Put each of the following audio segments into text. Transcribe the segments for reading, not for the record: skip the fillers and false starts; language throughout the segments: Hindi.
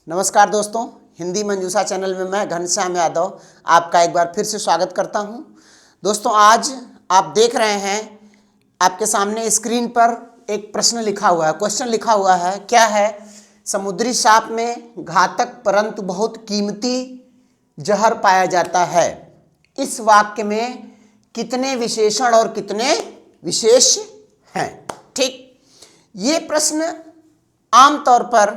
नमस्कार दोस्तों, हिंदी मंजूषा चैनल में मैं घनश्याम यादव आपका एक बार फिर से स्वागत करता हूं। दोस्तों, आज आप देख रहे हैं आपके सामने स्क्रीन पर एक प्रश्न लिखा हुआ है, क्वेश्चन लिखा हुआ है। क्या है? समुद्री साप में घातक परंतु बहुत कीमती जहर पाया जाता है। इस वाक्य में कितने विशेषण और कितने विशेष हैं? ठीक, ये प्रश्न आमतौर पर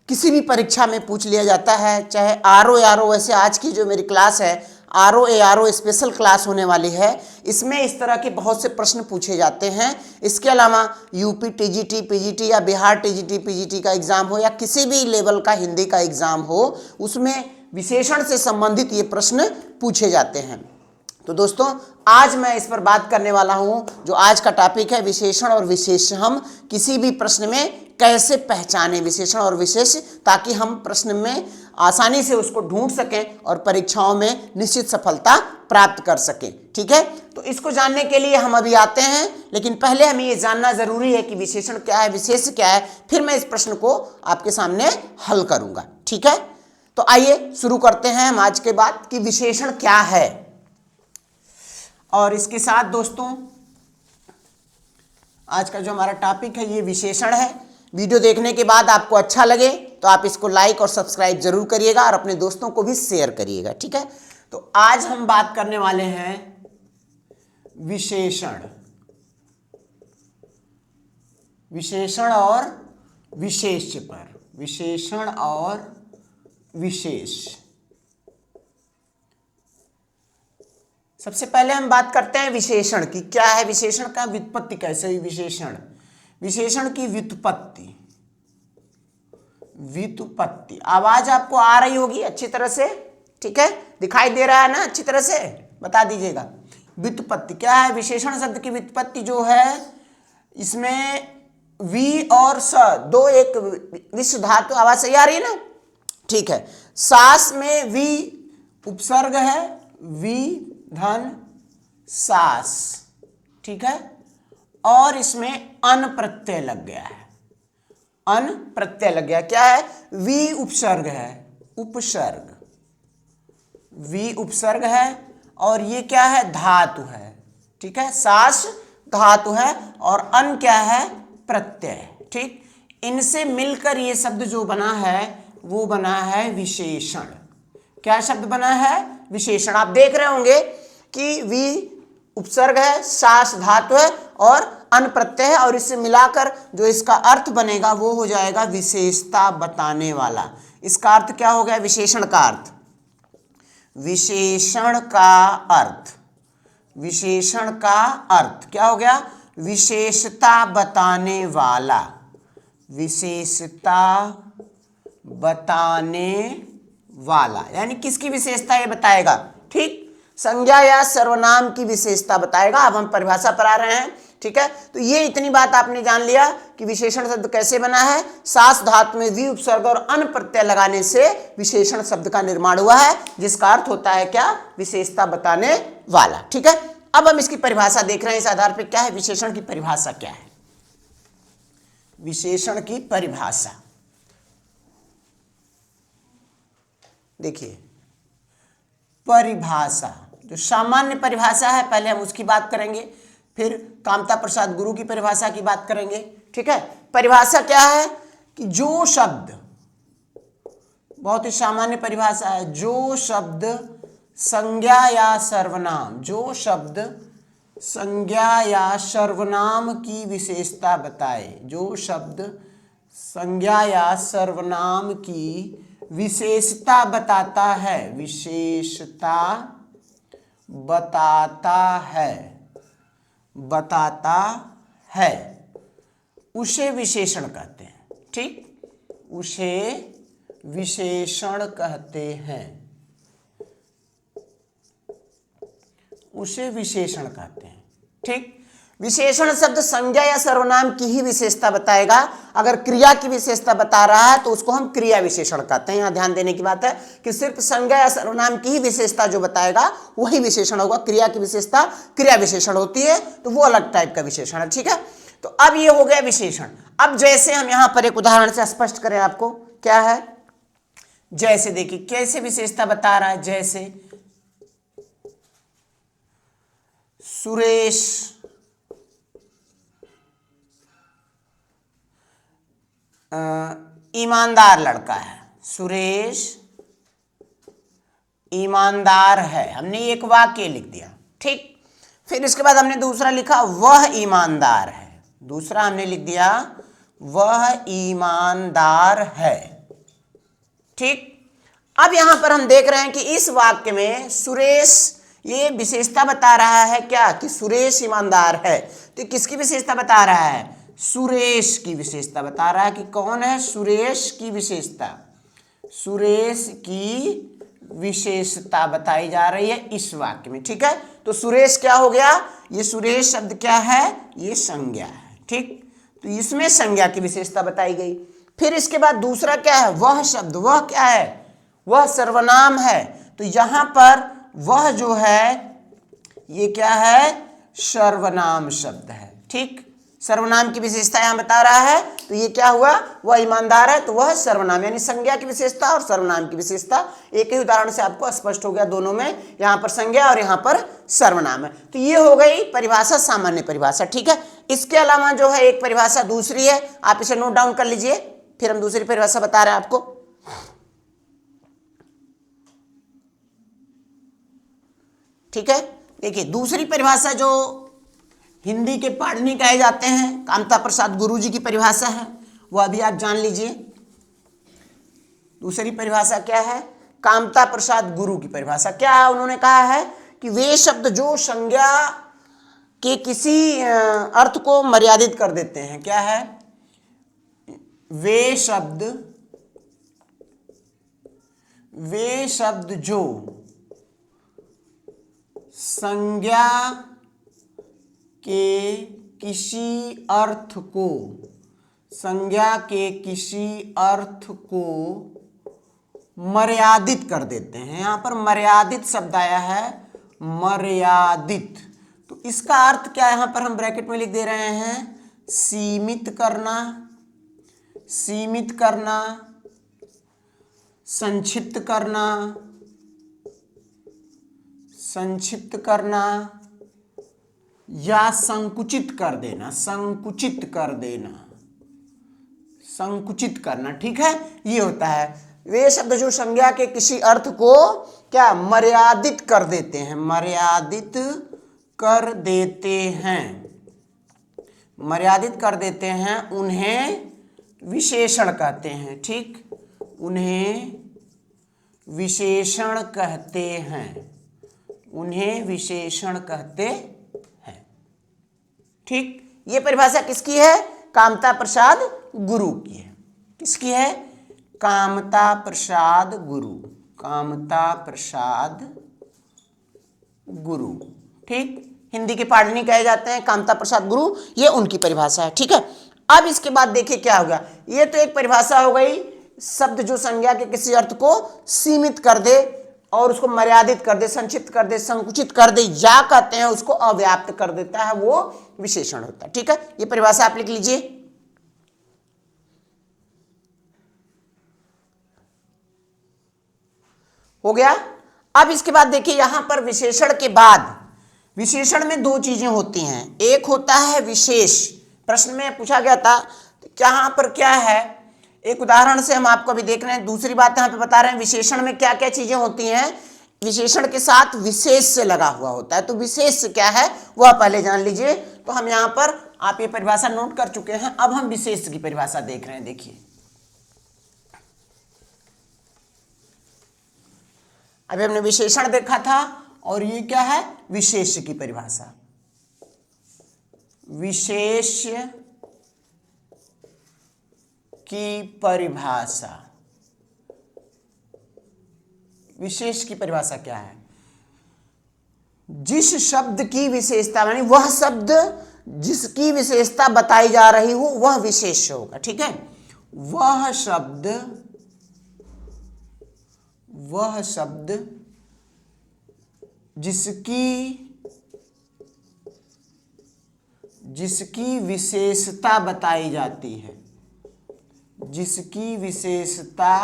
किसी भी परीक्षा में पूछ लिया जाता है, चाहे आरओ आरओ। वैसे आज की जो मेरी क्लास है आरओ आरओ स्पेशल क्लास होने वाली है, इसमें इस तरह के बहुत से प्रश्न पूछे जाते हैं। इसके अलावा यूपी टीजीटी पीजीटी या बिहार टीजीटी पीजीटी का एग्जाम हो या किसी भी लेवल का हिंदी का एग्जाम हो, उसमें विशेषण से संबंधित ये प्रश्न पूछे जाते हैं। तो दोस्तों, आज मैं इस पर बात करने वाला हूं। जो आज का टॉपिक है विशेषण और विशेष, हम किसी भी प्रश्न में कैसे पहचाने विशेषण और विशेष, ताकि हम प्रश्न में आसानी से उसको ढूंढ सकें और परीक्षाओं में निश्चित सफलता प्राप्त कर सकें। ठीक है, तो इसको जानने के लिए हम अभी आते हैं, लेकिन पहले हमें ये जानना जरूरी है कि विशेषण क्या है, विशेष क्या है, फिर मैं इस प्रश्न को आपके सामने हल करूंगा। ठीक है, तो आइए शुरू करते हैं हम आज के बाद कि विशेषण क्या है। और इसके साथ दोस्तों, आज का जो हमारा टॉपिक है ये विशेषण है। वीडियो देखने के बाद आपको अच्छा लगे तो आप इसको लाइक और सब्सक्राइब जरूर करिएगा और अपने दोस्तों को भी शेयर करिएगा। ठीक है, तो आज हम बात करने वाले हैं विशेषण, विशेषण और विशेष पर। विशेषण और विशेष। सबसे पहले हम बात करते हैं विशेषण की। क्या है विशेषण का व्युत्पत्ति, कैसे हुई विशेषण? विशेषण की व्युत्पत्ति। व्युत्पत्ति, आवाज आपको आ रही होगी अच्छी तरह से? ठीक है, दिखाई दे रहा है ना अच्छी तरह से? बता दीजिएगा। व्युत्पत्ति क्या है? विशेषण शब्द की व्युत्पत्ति जो है, इसमें वी और स दो एक विश्व धातु। आवाज सही आ रही है ना? ठीक है, सास में वी उपसर्ग है, वी धन सास। ठीक है, और इसमें अन प्रत्यय लग गया है। अन प्रत्यय लग गया। क्या है? वी उपसर्ग है, उपसर्ग। वी उपसर्ग है और ये क्या है? धातु है। ठीक है, सास धातु है और अन क्या है? प्रत्यय। ठीक, इनसे मिलकर ये शब्द जो बना है वो बना है विशेषण। क्या शब्द बना है? विशेषण। आप देख रहे होंगे कि वी उपसर्ग है, सास धातु है और अन प्रत्यय है, और इससे मिलाकर जो इसका अर्थ बनेगा वो हो जाएगा विशेषता बताने वाला। इसका अर्थ क्या हो गया? विशेषण का अर्थ। विशेषण का अर्थ, विशेषण का अर्थ क्या हो गया? विशेषता बताने वाला। विशेषता बताने वाला यानी किसकी विशेषता ये बताएगा? ठीक, संज्ञा या सर्वनाम की विशेषता बताएगा। अब हम परिभाषा पर आ रहे हैं। ठीक है, तो ये इतनी बात आपने जान लिया कि विशेषण शब्द कैसे बना है। सास धातु में वी उपसर्ग और अन प्रत्यय लगाने से विशेषण शब्द का निर्माण हुआ है, जिसका अर्थ होता है क्या? विशेषता बताने वाला। ठीक है, अब हम इसकी परिभाषा देख रहे हैं। इस आधार पर क्या है विशेषण की परिभाषा? क्या है विशेषण की परिभाषा? देखिए, परिभाषा जो सामान्य परिभाषा है, पहले हम उसकी बात करेंगे, फिर कामता प्रसाद गुरु की परिभाषा की बात करेंगे। ठीक है, परिभाषा क्या है कि जो शब्द, बहुत ही सामान्य परिभाषा है, जो शब्द संज्ञा या सर्वनाम, जो शब्द संज्ञा या सर्वनाम की विशेषता बताए, जो शब्द संज्ञा या सर्वनाम की विशेषता बताता है, विशेषता बताता है, बताता है, उसे विशेषण कहते हैं। ठीक, उसे विशेषण कहते हैं, उसे विशेषण कहते हैं। ठीक, विशेषण शब्द संज्ञा या सर्वनाम की ही विशेषता बताएगा। अगर क्रिया की विशेषता बता रहा है तो उसको हम क्रिया विशेषण कहते हैं। यहाँ ध्यान देने की बात है कि सिर्फ संज्ञा या सर्वनाम की ही विशेषता जो बताएगा वही विशेषण होगा। क्रिया की विशेषता क्रिया विशेषण होती है, तो वो अलग टाइप का विशेषण है। ठीक है, तो अब ये हो गया विशेषण। अब जैसे हम यहाँ पर एक उदाहरण से स्पष्ट करें आपको, क्या है जैसे देखिए कैसे विशेषता बता रहा है, जैसे सुरेश ईमानदार लड़का है, सुरेश ईमानदार है, हमने एक वाक्य लिख दिया। ठीक, फिर इसके बाद हमने दूसरा लिखा वह ईमानदार है, दूसरा हमने लिख दिया वह ईमानदार है। ठीक, अब यहां पर हम देख रहे हैं कि इस वाक्य में सुरेश, ये विशेषता बता रहा है क्या कि सुरेश ईमानदार है, तो किसकी विशेषता बता रहा है, सुरेश की विशेषता बता रहा है कि कौन है, सुरेश की विशेषता, सुरेश की विशेषता बताई जा रही है इस वाक्य में। ठीक है, तो सुरेश क्या हो गया, ये सुरेश शब्द क्या है, ये संज्ञा है। ठीक, तो इसमें संज्ञा की विशेषता बताई गई। फिर इसके बाद दूसरा क्या है, वह शब्द, वह क्या है, वह सर्वनाम है, तो यहां पर वह जो है ये क्या है, सर्वनाम शब्द है। ठीक, सर्वनाम की विशेषता यहां बता रहा है, तो ये क्या हुआ, वह ईमानदार है, तो वह सर्वनाम, यानी संज्ञा की विशेषता और सर्वनाम की विशेषता एक ही उदाहरण से आपको स्पष्ट हो गया, दोनों में यहां पर संज्ञा और यहां पर सर्वनाम है। तो ये हो गई परिभाषा, सामान्य परिभाषा। ठीक है, इसके अलावा जो है एक परिभाषा दूसरी है, आप इसे नोट डाउन कर लीजिए, फिर हम दूसरी परिभाषा बता रहे हैं आपको। ठीक है, देखिए दूसरी परिभाषा जो हिंदी के पाणिनि कहे जाते हैं, कामता प्रसाद गुरु जी की परिभाषा है, वो अभी आप जान लीजिए। दूसरी परिभाषा क्या है, कामता प्रसाद गुरु की परिभाषा क्या है, उन्होंने कहा है कि वे शब्द जो संज्ञा के किसी अर्थ को मर्यादित कर देते हैं, क्या है, वे शब्द जो संज्ञा के किसी अर्थ को, संज्ञा के किसी अर्थ को मर्यादित कर देते हैं। यहां पर मर्यादित शब्द आया है, मर्यादित, तो इसका अर्थ क्या यहां पर हम ब्रैकेट में लिख दे रहे हैं, सीमित करना, सीमित करना, संक्षिप्त करना, संक्षिप्त करना या संकुचित कर देना, संकुचित कर देना, संकुचित करना। ठीक है, ये होता है वे शब्द जो संज्ञा के किसी अर्थ को क्या मर्यादित कर देते हैं, मर्यादित कर देते हैं, मर्यादित कर देते हैं, उन्हें विशेषण कहते हैं। ठीक, उन्हें विशेषण कहते हैं, उन्हें विशेषण कहते हैं। ठीक, ये परिभाषा किसकी है, कामता प्रसाद गुरु की है। किसकी है, कामता प्रसाद गुरु, कामता प्रसाद गुरु। ठीक, हिंदी के पाणिनि कहे जाते हैं कामता प्रसाद गुरु, ये उनकी परिभाषा है। ठीक है, अब इसके बाद देखिए क्या होगा, ये तो एक परिभाषा हो गई, शब्द जो संज्ञा के किसी अर्थ को सीमित कर दे और उसको मर्यादित कर दे, संक्षिप्त कर दे, संकुचित कर दे, या कहते हैं उसको अव्याप्त कर देता है, वो विशेषण होता है। ठीक है, ये परिभाषा आप लिख लीजिए। हो गया। अब इसके बाद देखिए यहां पर विशेषण के बाद, विशेषण में दो चीजें होती हैं, एक होता है विशेष, प्रश्न में पूछा गया था, यहां पर क्या है, एक उदाहरण से हम आपको अभी देख रहे हैं। दूसरी बात यहां पे बता रहे हैं विशेषण में क्या क्या चीजें होती हैं, विशेषण के साथ विशेष से लगा हुआ होता है, तो विशेष क्या है वह पहले जान लीजिए। तो हम यहां पर, आप ये परिभाषा नोट कर चुके हैं, अब हम विशेष की परिभाषा देख रहे हैं। देखिए अभी हमने विशेषण देखा था और ये क्या है, विशेष की परिभाषा। विशेष की परिभाषा, विशेष की परिभाषा क्या है, जिस शब्द की विशेषता, यानी वह शब्द जिसकी विशेषता बताई जा रही हो वह विशेष होगा। ठीक है, वह शब्द जिसकी विशेषता बताई जाती है, जिसकी विशेषता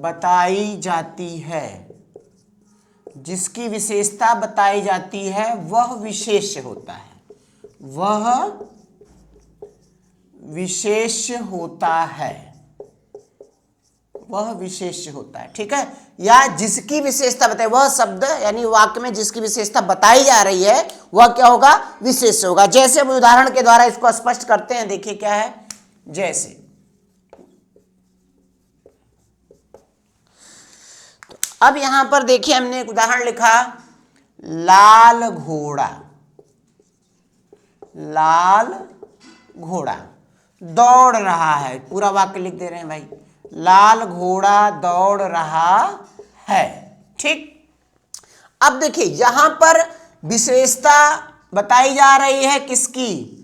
बताई जाती है, जिसकी विशेषता बताई जाती है वह विशेष होता है, वह विशेष होता है, वह विशेष होता है। ठीक है, या जिसकी विशेषता बताए, वह शब्द यानी वाक्य में जिसकी विशेषता बताई जा रही है वह क्या होगा, विशेष होगा। जैसे हम उदाहरण के द्वारा इसको स्पष्ट करते हैं, देखिए क्या है। जैसे तो अब यहां पर देखिए हमने एक उदाहरण लिखा, लाल घोड़ा, लाल घोड़ा दौड़ रहा है, पूरा वाक्य लिख दे रहे हैं भाई, लाल घोड़ा दौड़ रहा है। ठीक, अब देखिए यहां पर विशेषता बताई जा रही है, किसकी,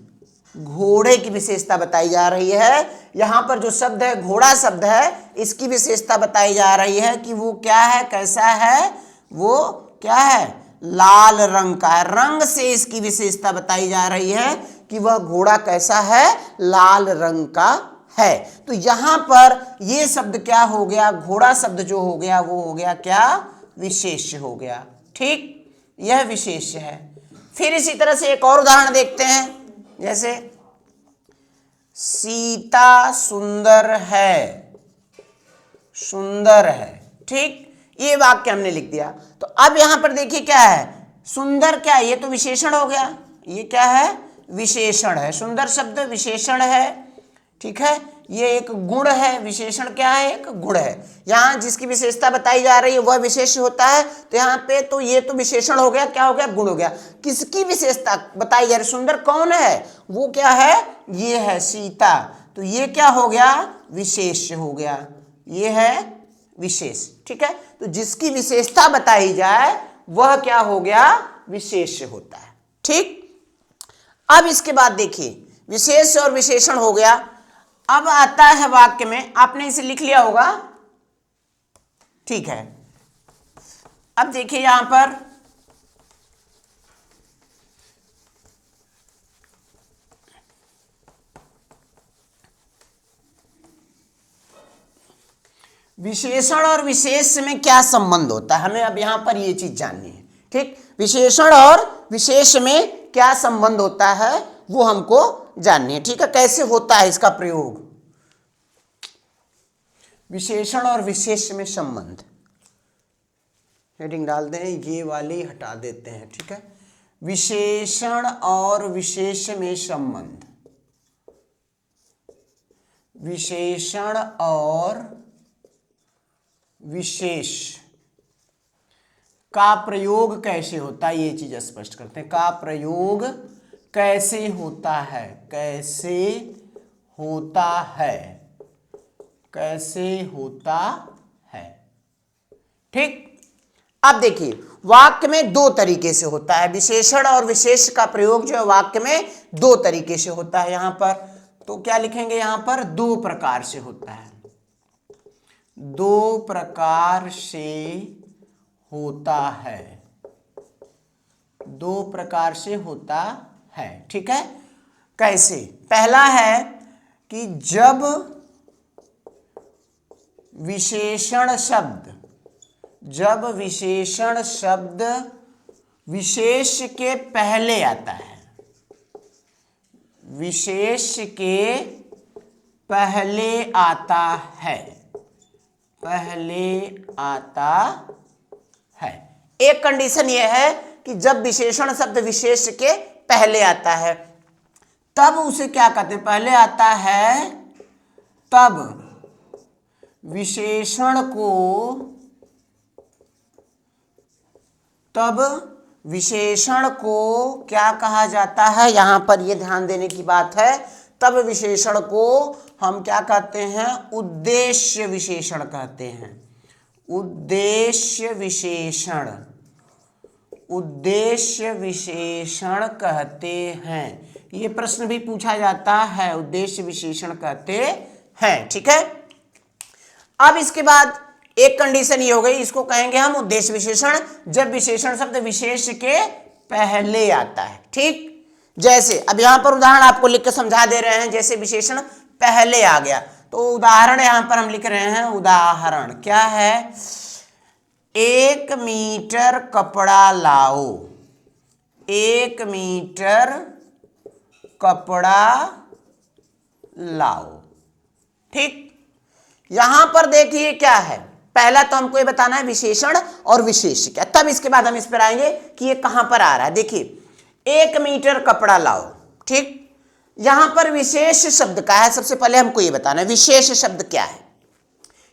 घोड़े की विशेषता बताई जा रही है। यहां पर जो शब्द है घोड़ा शब्द है, इसकी विशेषता बताई जा रही है कि वो क्या है, कैसा है, वो क्या है, लाल रंग का है। रंग से इसकी विशेषता बताई जा रही है कि वह घोड़ा कैसा है, लाल रंग का है। तो यहां पर ये शब्द क्या हो गया, घोड़ा शब्द जो हो गया वो हो गया क्या, विशेष हो गया। ठीक, यह विशेष है। फिर इसी तरह से एक और उदाहरण देखते हैं, जैसे सीता सुंदर है, सुंदर है। ठीक, ये वाक्य हमने लिख दिया। तो अब यहां पर देखिए क्या है, सुंदर क्या है, ये तो विशेषण हो गया, ये क्या है, विशेषण है। सुंदर शब्द विशेषण है। ठीक है, ये एक गुण है, विशेषण क्या है, एक गुण है। यहां जिसकी विशेषता बताई जा रही है वह विशेष होता है, तो यहां पे तो ये तो विशेषण हो गया, क्या हो गया, गुण हो गया। किसकी विशेषता बताई जा रही है, सुंदर कौन है, वो क्या है, ये है सीता, तो ये क्या हो गया, विशेष हो गया, ये है विशेष। ठीक है, तो जिसकी विशेषता बताई जाए वह क्या हो गया, विशेष होता है। ठीक, अब इसके बाद देखिए विशेष और विशेषण हो गया। अब आता है वाक्य में, आपने इसे लिख लिया होगा। ठीक है, अब देखिए यहां पर विशेषण और विशेष में क्या संबंध होता है, हमें अब यहां पर ये चीज जाननी है। ठीक, विशेषण और विशेष में क्या संबंध होता है वो हमको जाननी है। ठीक है, कैसे होता है इसका प्रयोग, विशेषण और विशेष में संबंध। हेडिंग डाल दें, ये वाली हटा देते हैं। ठीक है, विशेषण और विशेष में संबंध, विशेषण और विशेष का प्रयोग कैसे होता है, ये चीज स्पष्ट करते हैं। का प्रयोग कैसे होता है, कैसे होता है, कैसे होता है। ठीक, अब देखिए वाक्य में दो तरीके से होता है, विशेषण और विशेष का प्रयोग जो है वाक्य में दो तरीके से होता है। यहां पर तो क्या लिखेंगे, यहां पर दो प्रकार से होता है, दो प्रकार से होता है, दो प्रकार से होता है। ठीक है, कैसे, पहला है कि जब विशेषण शब्द, जब विशेषण शब्द विशेष के पहले आता है, विशेष के पहले आता है, पहले आता है। एक कंडीशन यह है कि जब विशेषण शब्द विशेष के पहले आता है तब उसे क्या कहते हैं, पहले आता है तब विशेषण को, तब विशेषण को क्या कहा जाता है, यहां पर यह ध्यान देने की बात है, तब विशेषण को हम क्या कहते हैं, उद्देश्य विशेषण कहते हैं, उद्देश्य विशेषण, उद्देश्य विशेषण कहते हैं। ये प्रश्न भी पूछा जाता है, उद्देश्य विशेषण कहते हैं। ठीक है, अब इसके बाद एक कंडीशन ये हो गई, इसको कहेंगे हम उद्देश्य विशेषण, जब विशेषण शब्द विशेष के पहले आता है। ठीक, जैसे अब यहां पर उदाहरण आपको लिख के समझा दे रहे हैं, जैसे विशेषण पहले आ गया तो उदाहरण यहां पर हम लिख रहे हैं, उदाहरण क्या है, 1 मीटर कपड़ा लाओ, 1 मीटर कपड़ा लाओ। ठीक, यहां पर देखिए क्या है, पहला तो हमको ये बताना है विशेषण और विशेष्य क्या, तब इसके बाद हम इस पर आएंगे कि ये कहां पर आ रहा है। देखिए 1 मीटर कपड़ा लाओ, ठीक, यहां पर विशेष शब्द का है, सबसे पहले हमको ये बताना है विशेष शब्द क्या है,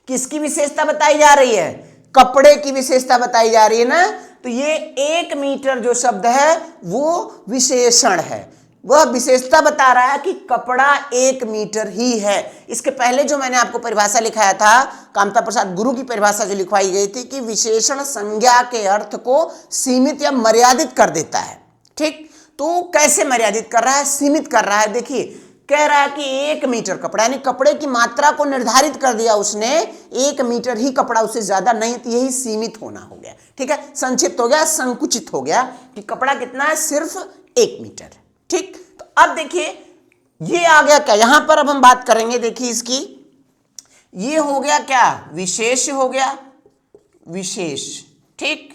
किसकी विशेषता बताई जा रही है, कपड़े की विशेषता बताई जा रही है ना। तो ये 1 मीटर जो शब्द है वो विशेषण है, वह विशेषता बता रहा है कि कपड़ा 1 मीटर ही है। इसके पहले जो मैंने आपको परिभाषा लिखाया था, कामता प्रसाद गुरु की परिभाषा जो लिखवाई गई थी कि विशेषण संज्ञा के अर्थ को सीमित या मर्यादित कर देता है। ठीक, तो कैसे मर्यादित कर रहा है, सीमित कर रहा है। देखिए कह रहा है कि 1 मीटर कपड़ा, यानी कपड़े की मात्रा को निर्धारित कर दिया उसने, 1 मीटर ही कपड़ा, उससे ज्यादा नहीं, तो यही सीमित होना हो गया। ठीक है, संक्षिप्त हो गया, संकुचित हो गया कि कपड़ा कितना है, सिर्फ 1 मीटर। ठीक, तो अब देखिए ये आ गया क्या, यहां पर अब हम बात करेंगे, देखिए इसकी, ये हो गया क्या, विशेष हो गया, विशेष। ठीक,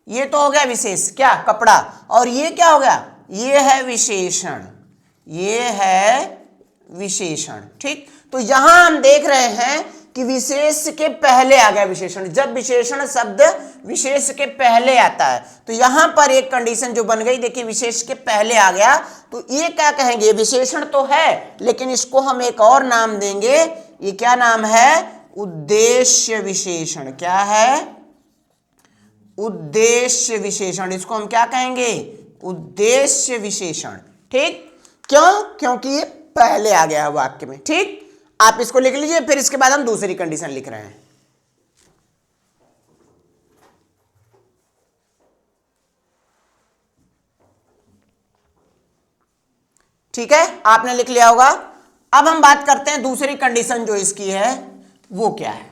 ये तो हो गया विशेष क्या, कपड़ा, और ये क्या हो गया, ये है विशेषण, ये है विशेषण। ठीक, तो यहां हम देख रहे हैं कि विशेष के पहले आ गया विशेषण। जब विशेषण शब्द विशेष के पहले आता है तो यहां पर एक कंडीशन जो बन गई, देखिए विशेष के पहले आ गया तो ये क्या कहेंगे, विशेषण तो है लेकिन इसको हम एक और नाम देंगे, ये क्या नाम है, उद्देश्य विशेषण। क्या है, उद्देश्य विशेषण, इसको हम क्या कहेंगे, उद्देश्य विशेषण। ठीक, क्यों, क्योंकि ये पहले आ गया वाक्य में। ठीक, आप इसको लिख लीजिए, फिर इसके बाद हम दूसरी कंडीशन लिख रहे हैं। ठीक है, आपने लिख लिया होगा। अब हम बात करते हैं दूसरी कंडीशन जो इसकी है वो क्या है।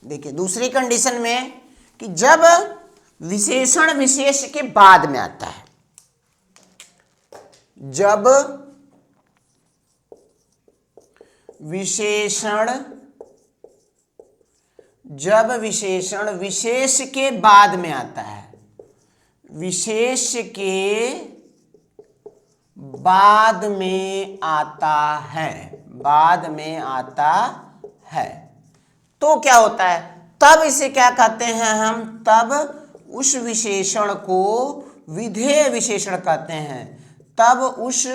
देखिए दूसरी कंडीशन में कि जब विशेषण विशेष के बाद में आता है, जब विशेषण विशेष के बाद में आता है, विशेष के बाद में आता है, बाद में आता है, तो क्या होता है, तब इसे क्या कहते हैं हम, तब उस विशेषण को विधेय विशेषण कहते हैं। तब उस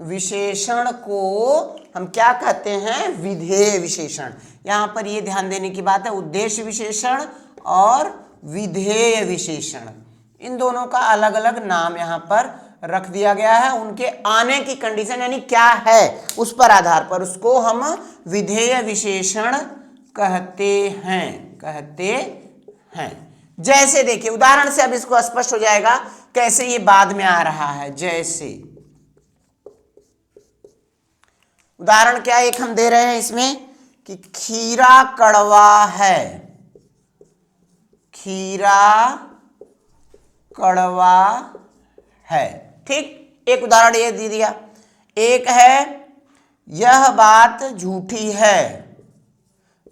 विशेषण को हम क्या कहते हैं, विधेय विशेषण। यहां पर ये ध्यान देने की बात है, उद्देश्य विशेषण और विधेय विशेषण, इन दोनों का अलग अलग नाम यहां पर रख दिया गया है। उनके आने की कंडीशन यानी क्या है उस पर आधार पर उसको हम विधेय विशेषण कहते हैं। जैसे देखिए उदाहरण से अब इसको स्पष्ट हो जाएगा कैसे ये बाद में आ रहा है। जैसे उदाहरण क्या एक हम दे रहे हैं इसमें कि खीरा कड़वा है, खीरा कड़वा है। ठीक, एक उदाहरण ये दे दिया। एक है यह बात झूठी है,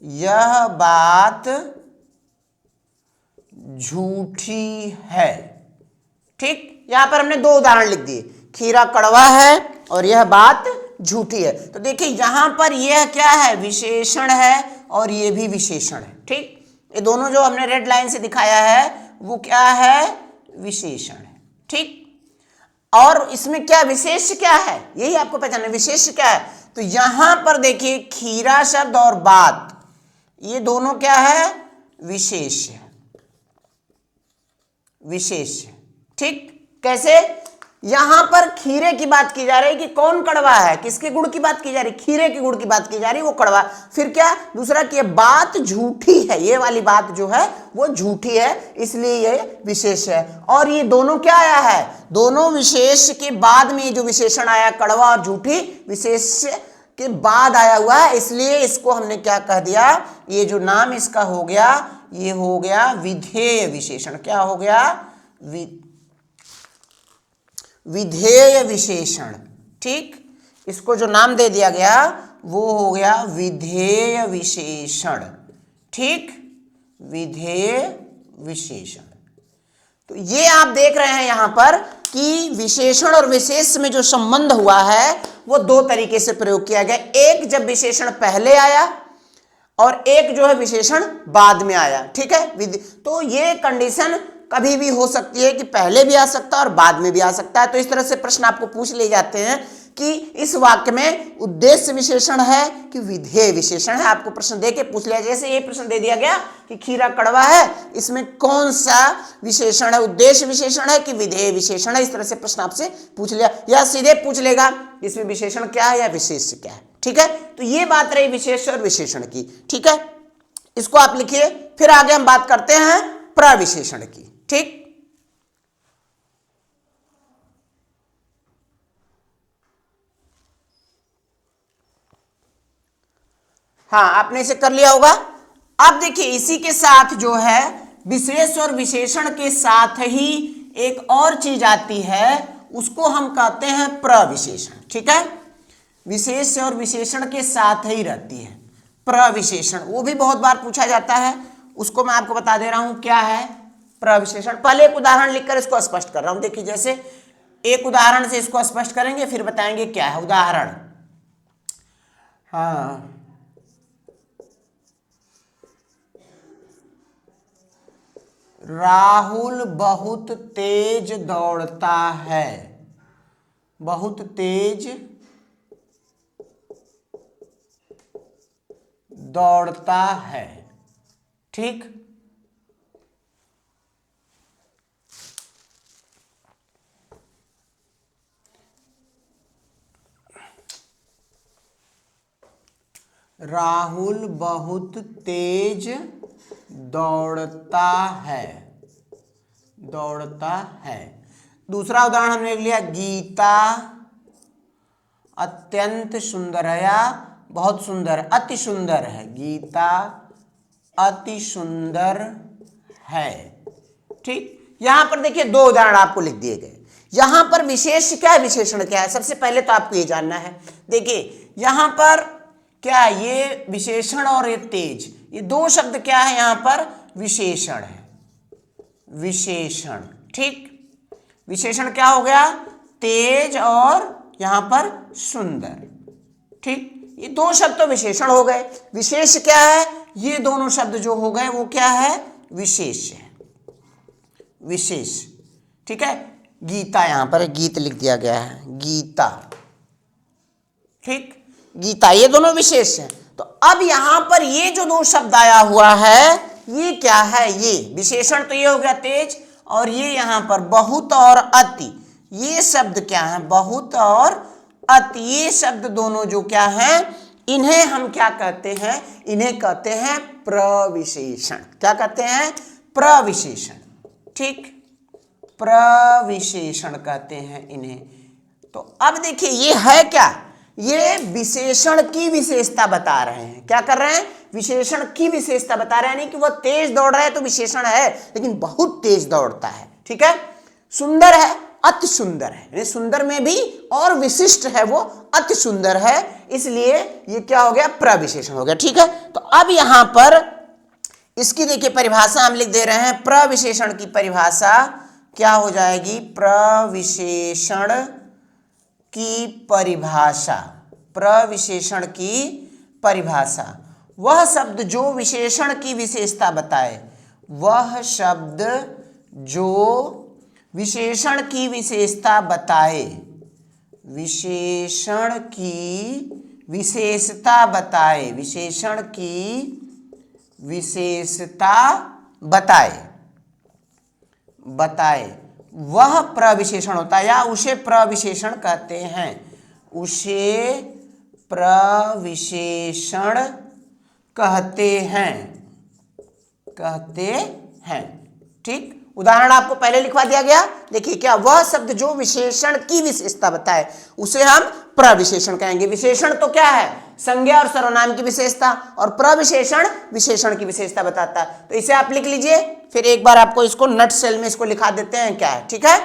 यह बात झूठी है। ठीक, यहां पर हमने 2 उदाहरण लिख दिए, खीरा कड़वा है और यह बात झूठी है। तो देखिए यहां पर यह क्या है, विशेषण है और यह भी विशेषण है। ठीक, ये दोनों जो हमने रेड लाइन से दिखाया है वो क्या है, विशेषण है। ठीक, और इसमें क्या विशेष क्या है, यही आपको पहचानना, विशेष क्या है। तो यहां पर देखिए खीरा शब्द और बात ये दोनों क्या है, विशेष है, विशेष है। ठीक, कैसे, यहां पर खीरे की बात की जा रही है कि कौन कड़वा है, किसके गुण की बात की जा रही है, खीरे के गुण की बात की जा रही है, वो कड़वा। फिर क्या दूसरा कि बात झूठी है, ये वाली बात जो है वो झूठी है, इसलिए ये विशेष है। और ये दोनों क्या आया है, दोनों विशेष के बाद में जो विशेषण आया कड़वा और झूठी, विशेष के बाद आया हुआ है, इसलिए इसको हमने क्या कह दिया, ये जो नाम इसका हो गया ये हो गया विधेय विशेषण। क्या हो गया, विधेय विशेषण। ठीक, इसको जो नाम दे दिया गया वो हो गया विधेय विशेषण। ठीक, विधेय विशेषण। तो ये आप देख रहे हैं यहां पर कि विशेषण और विशेष में जो संबंध हुआ है वो दो तरीके से प्रयोग किया गया। एक जब विशेषण पहले आया और एक जो है विशेषण बाद में आया। ठीक है, तो ये कंडीशन कभी भी हो सकती है कि पहले भी आ सकता है और बाद में भी आ सकता है। तो इस तरह से प्रश्न आपको पूछ ले जाते हैं कि इस वाक्य में उद्देश्य विशेषण है कि विधेय विशेषण है। आपको प्रश्न दे के पूछ लिया, जैसे ये प्रश्न दे दिया गया कि खीरा कड़वा है, इसमें कौन सा विशेषण है, उद्देश्य विशेषण है कि विधेय विशेषण है। इस तरह से प्रश्न आपसे पूछ लिया, या सीधे पूछ लेगा इसमें विशेषण क्या है या विशेष क्या है। ठीक है, तो ये बात रही विशेष और विशेषण की। ठीक है, इसको आप लिखिए। फिर आगे हम बात करते हैं प्रविशेषण की। ठीक, हाँ, आपने इसे कर लिया होगा। अब देखिए इसी के साथ जो है विशेष और विशेषण के साथ ही एक और चीज आती है, उसको हम कहते हैं प्रविशेषण। ठीक है, विशेष और विशेषण के साथ ही रहती है प्रविशेषण। वो भी बहुत बार पूछा जाता है, उसको मैं आपको बता दे रहा हूं क्या है प्रविशेषण। पहले एक उदाहरण लिखकर इसको स्पष्ट कर रहा हूं। देखिए जैसे एक उदाहरण से इसको स्पष्ट करेंगे, फिर बताएंगे क्या है उदाहरण। हाँ, राहुल बहुत तेज दौड़ता है, बहुत तेज दौड़ता है। ठीक, राहुल बहुत तेज दौड़ता है, दौड़ता है। दूसरा उदाहरण हमने लिख लिया, गीता अत्यंत सुंदर है या बहुत सुंदर, अति सुंदर है। गीता अति सुंदर है। ठीक, यहां पर देखिए दो उदाहरण आपको लिख दिए गए। यहां पर विशेष क्या है, विशेषण क्या है, सबसे पहले तो आपको ये जानना है। देखिए यहां पर क्या है, ये विशेषण और ये तेज, ये दो शब्द क्या है, यहां पर विशेषण है, विशेषण। ठीक, विशेषण क्या हो गया, तेज और यहां पर सुंदर। ठीक, ये दो शब्द तो विशेषण हो गए। विशेष क्या है, ये दोनों शब्द जो हो गए वो क्या है, विशेष है, विशेष। ठीक है, गीता यहां पर गीत लिख दिया गया है, गीता। ठीक, गीता, ये दोनों विशेष हैं। तो अब यहां पर ये जो दो शब्द आया हुआ है ये क्या है, ये विशेषण तो ये हो गया तेज, और ये यहां पर बहुत और अति, ये शब्द क्या है, बहुत और अति। ये शब्द दोनों जो क्या है, इन्हें हम क्या कहते हैं, इन्हें कहते हैं प्रविशेषण। क्या कहते हैं, प्रविशेषण। ठीक, प्रविशेषण कहते हैं इन्हें। तो अब देखिए ये है क्या, ये विशेषण की विशेषता बता रहे हैं। क्या कर रहे हैं, विशेषण की विशेषता बता रहे हैं, नहीं कि वह तेज दौड़ रहा है तो विशेषण है, लेकिन बहुत तेज दौड़ता है। ठीक है, सुंदर है, अति सुंदर है, सुंदर में भी और विशिष्ट है, वो अति सुंदर है, इसलिए ये क्या हो गया, प्रविशेषण हो गया। ठीक है, तो अब यहां पर इसकी देखिए परिभाषा हम लिख दे रहे हैं। प्रविशेषण की परिभाषा क्या हो जाएगी, प्रविशेषण की परिभाषा, प्रविशेषण की परिभाषा, वह शब्द जो विशेषण की विशेषता बताए, वह शब्द जो विशेषण की विशेषता बताए, विशेषण की विशेषता बताए, विशेषण की विशेषता बताए, बताए, वह प्रविशेषण होता है, या उसे प्रविशेषण कहते हैं, उसे प्रविशेषण कहते हैं, कहते हैं। ठीक, उदाहरण आपको पहले लिखवा दिया गया। देखिए क्या, वह शब्द जो विशेषण की विशेषता बताए उसे हम प्रविशेषण कहेंगे। विशेषण तो क्या है, संज्ञा और सर्वनाम की विशेषता, और प्रविशेषण विशेषण की विशेषता बताता है। तो इसे आप लिख लीजिए, फिर एक बार आपको इसको नट सेल में इसको लिखा देते हैं क्या है। ठीक है,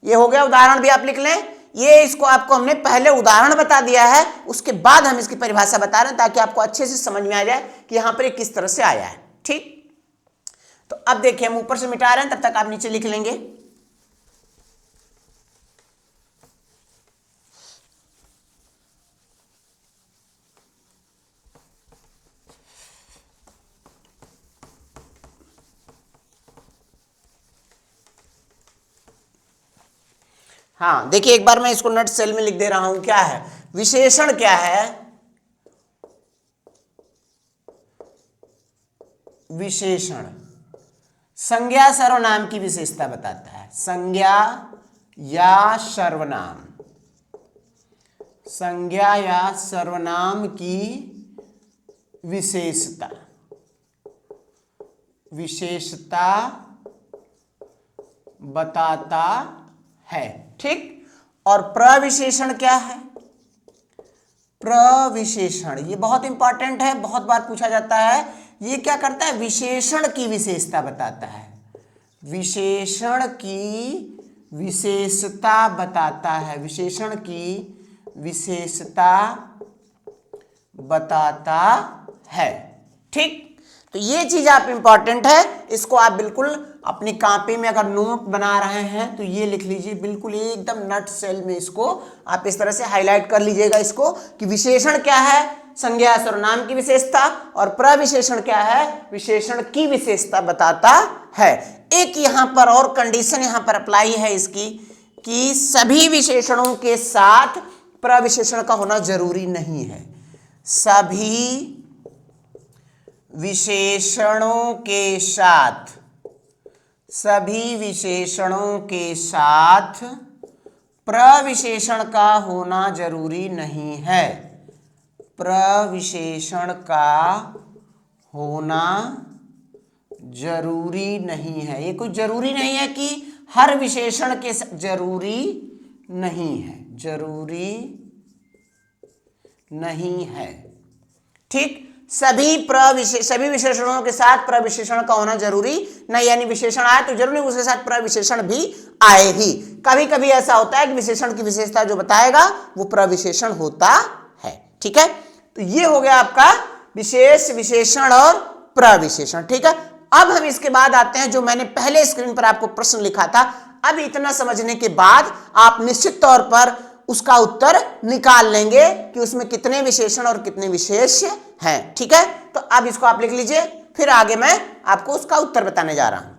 ये हो गया उदाहरण भी आप लिख लें। ये इसको आपको हमने पहले उदाहरण बता दिया है, उसके बाद हम इसकी परिभाषा बता रहे हैं ताकि आपको अच्छे से समझ में आ जाए कि यहां पर ये किस तरह से आया है। ठीक, तो अब देखिए हम ऊपर से मिटा रहे हैं, तब तक आप नीचे लिख लेंगे। हाँ देखिए, एक बार मैं इसको नट सेल में लिख दे रहा हूं। क्या है विशेषण? क्या है विशेषण? संज्ञा सर्वनाम की विशेषता बताता है। संज्ञा या सर्वनाम, संज्ञा या सर्वनाम की विशेषता, विशेषता बताता है। ठीक, और प्रविशेषण क्या है? प्रविशेषण ये बहुत इंपॉर्टेंट है, बहुत बार पूछा जाता है। ये क्या करता है? विशेषण की विशेषता बताता है। विशेषण की विशेषता बताता है, विशेषण की विशेषता बताता है। ठीक, तो ये चीज आप इंपॉर्टेंट है, इसको आप बिल्कुल अपनी कॉपी में अगर नोट बना रहे हैं तो ये लिख लीजिए, बिल्कुल एकदम नट सेल में इसको आप इस तरह से हाईलाइट कर लीजिएगा इसको, कि विशेषण क्या है? संज्ञा सर्वनाम की विशेषता, और प्रविशेषण क्या है? विशेषण की विशेषता बताता है। एक यहां पर और कंडीशन यहां पर अप्लाई है इसकी, कि सभी विशेषणों के साथ प्रविशेषण का होना जरूरी नहीं है। सभी विशेषणों के साथ, सभी विशेषणों के साथ प्रविशेषण का होना जरूरी नहीं है। प्रविशेषण का होना जरूरी नहीं है। ये कोई जरूरी नहीं है कि हर विशेषण के साथ, जरूरी नहीं है, जरूरी नहीं है। ठीक, सभी विशेषणों के साथ प्रविशेषण का होना जरूरी नहीं, यानी विशेषण आए तो जरूरी उसके साथ प्रविशेषण भी आए ही। कभी कभी ऐसा होता है कि विशेषण की विशेषता जो बताएगा वो प्रविशेषण होता है। ठीक है, तो ये हो गया आपका विशेष, विशेषण और प्रविशेषण। ठीक है, अब हम इसके बाद आते हैं जो मैंने पहले स्क्रीन पर आपको प्रश्न लिखा था। अब इतना समझने के बाद आप निश्चित तौर पर उसका उत्तर निकाल लेंगे कि उसमें कितने विशेषण और कितने विशेष हैं। ठीक है, तो अब इसको आप लिख लीजिए, फिर आगे मैं आपको उसका उत्तर बताने जा रहा हूं।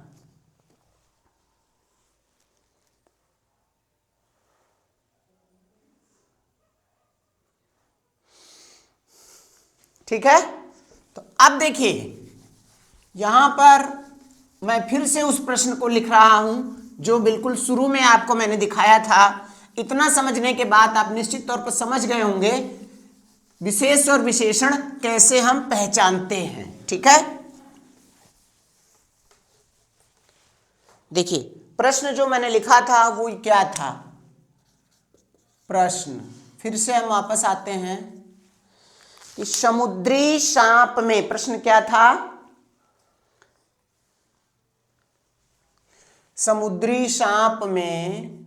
ठीक है, तो अब देखिए यहां पर मैं फिर से उस प्रश्न को लिख रहा हूं जो बिल्कुल शुरू में आपको मैंने दिखाया था। इतना समझने के बाद आप निश्चित तौर पर समझ गए होंगे विशेष और विशेषण कैसे हम पहचानते हैं। ठीक है, देखिए प्रश्न जो मैंने लिखा था वो क्या था? प्रश्न फिर से हम वापस आते हैं कि समुद्री सांप में, प्रश्न क्या था? समुद्री सांप में,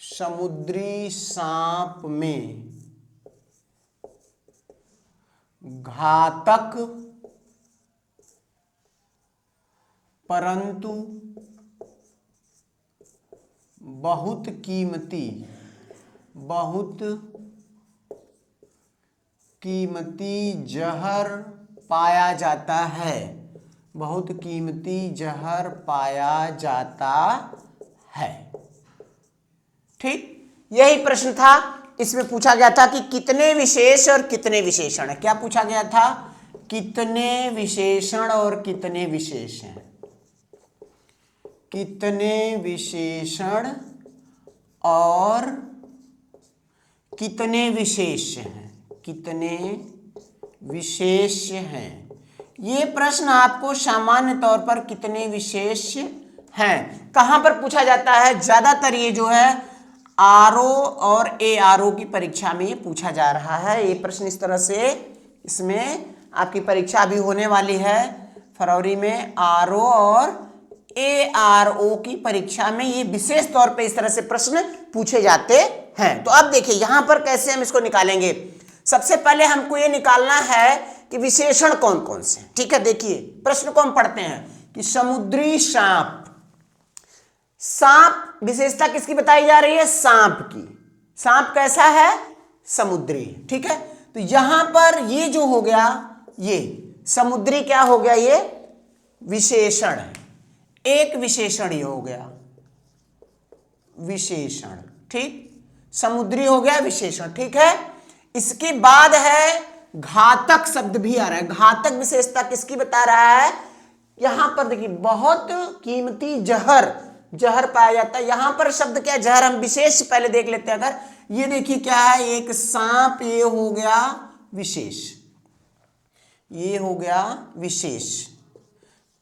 समुद्री सांप में घातक परंतु बहुत कीमती, बहुत कीमती जहर पाया जाता है, बहुत कीमती जहर पाया जाता है। ठीक, यही प्रश्न था। इसमें पूछा गया था कि कितने विशेष और कितने विशेषण है। क्या पूछा गया था? कितने विशेषण और कितने विशेष हैं, कितने विशेषण और कितने विशेष हैं, कितने विशेष हैं। ये प्रश्न आपको सामान्य तौर पर कितने विशेष हैं कहां पर पूछा जाता है? ज्यादातर ये जो है आरओ और एआरओ की परीक्षा में ये पूछा जा रहा है। ये प्रश्न इस तरह से, इसमें आपकी परीक्षा भी होने वाली है फरवरी में, आरओ और ARO की परीक्षा में ये विशेष तौर पे इस तरह से प्रश्न पूछे जाते हैं। तो अब देखिए यहां पर कैसे हम इसको निकालेंगे। सबसे पहले हमको ये निकालना है कि विशेषण कौन कौन से, ठीक है। देखिए प्रश्न को हम पढ़ते हैं कि समुद्री सांप, सांप विशेषता किसकी बताई जा रही है? सांप की। सांप कैसा है? समुद्री, ठीक है। तो यहां पर ये जो हो गया, ये समुद्री क्या हो गया? ये विशेषण है, एक विशेषण ये हो गया, विशेषण, ठीक। समुद्री हो गया विशेषण, ठीक है। इसके बाद है घातक शब्द भी आ रहा है। घातक विशेषता किसकी बता रहा है? यहां पर देखिए बहुत कीमती जहर, जहर पाया जाता है। यहां पर शब्द क्या है? जहर। हम विशेष पहले देख लेते हैं। अगर ये देखिए क्या है? एक सांप, ये हो गया विशेष, ये हो गया विशेष।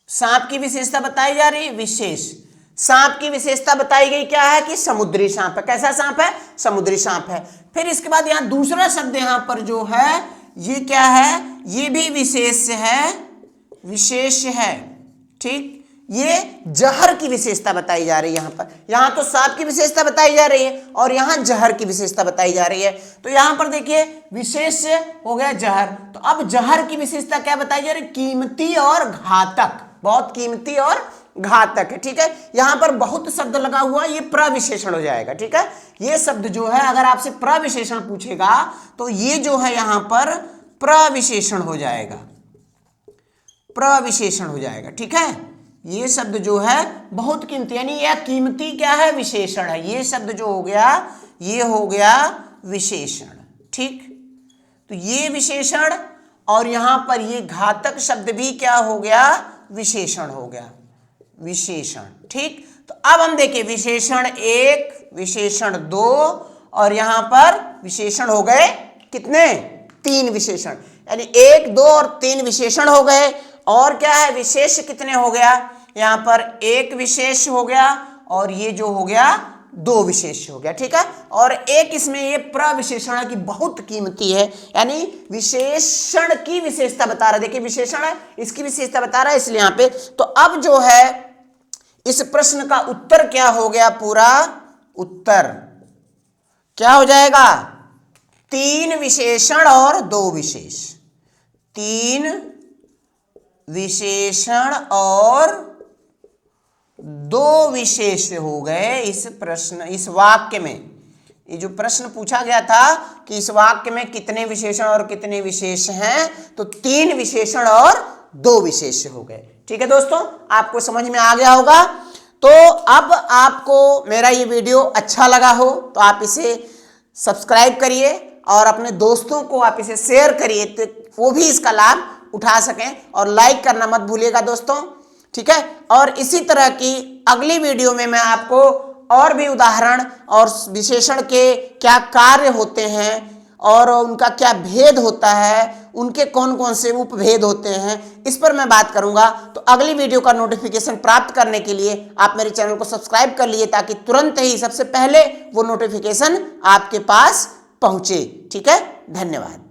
सांप की विशेषता बताई जा रही है विशेष। सांप की विशेषता बताई गई क्या है? कि समुद्री सांप है। कैसा सांप है? समुद्री सांप है। फिर इसके बाद यहां दूसरा शब्द यहां पर जो है ये क्या है? ये भी विशेष है, विशेष है, ठीक। ये जहर की विशेषता बताई जा रही है यहां पर। यहां तो सांप की विशेषता बताई जा रही है और यहां जहर की विशेषता बताई जा रही है। तो यहां पर देखिए विशेष हो गया जहर। तो अब जहर की विशेषता क्या बताई जा रही है? कीमती और घातक, बहुत कीमती और घातक है, ठीक है। यहां पर बहुत शब्द लगा हुआ, ये प्रविशेषण हो जाएगा, ठीक है। ये शब्द जो है अगर आपसे प्रविशेषण पूछेगा तो ये जो है यहां पर प्रविशेषण हो जाएगा, प्रविशेषण हो जाएगा, ठीक है। ये शब्द जो है बहुत कीमती, यानी यह कीमती क्या है? विशेषण है। ये शब्द जो हो गया ये हो गया विशेषण, ठीक। तो ये विशेषण और यहां पर ये घातक शब्द भी क्या हो गया? विशेषण हो गया, विशेषण, ठीक। तो अब हम देखिए विशेषण 1, विशेषण 2 और यहां पर विशेषण हो गए कितने? 3 विशेषण, यानी 1, 2 और 3 विशेषण हो गए। और क्या है? विशेष कितने हो गया? यहां पर 1 विशेष हो गया और ये जो हो गया 2 विशेष हो गया, ठीक है। और एक इसमें ये प्रविशेषण है कि बहुत कीमती है, यानी विशेषण की विशेषता बता रहा है। देखिए विशेषण है, इसकी विशेषता बता रहा है, इसलिए यहां पे। तो अब जो है इस प्रश्न का उत्तर क्या हो गया? पूरा उत्तर क्या हो जाएगा? 3 विशेषण और 2 विशेष, 3 विशेषण और 2 विशेष हो गए इस प्रश्न, इस वाक्य में। ये जो प्रश्न पूछा गया था कि इस वाक्य में कितने विशेषण और कितने विशेष हैं, तो 3 विशेषण और 2 विशेष हो गए, ठीक है दोस्तों। आपको समझ में आ गया होगा। तो अब आपको मेरा ये वीडियो अच्छा लगा हो तो आप इसे सब्सक्राइब करिए और अपने दोस्तों को आप इसे शेयर करिए तो वो भी इसका लाभ उठा सकें। और लाइक करना मत भूलिएगा दोस्तों, ठीक है। और इसी तरह की अगली वीडियो में मैं आपको और भी उदाहरण और विशेषण के क्या कार्य होते हैं और उनका क्या भेद होता है, उनके कौन कौन से उपभेद होते हैं, इस पर मैं बात करूंगा। तो अगली वीडियो का नोटिफिकेशन प्राप्त करने के लिए आप मेरे चैनल को सब्सक्राइब कर लिए ताकि तुरंत ही सबसे पहले वो नोटिफिकेशन आपके पास पहुंचे, ठीक है। धन्यवाद।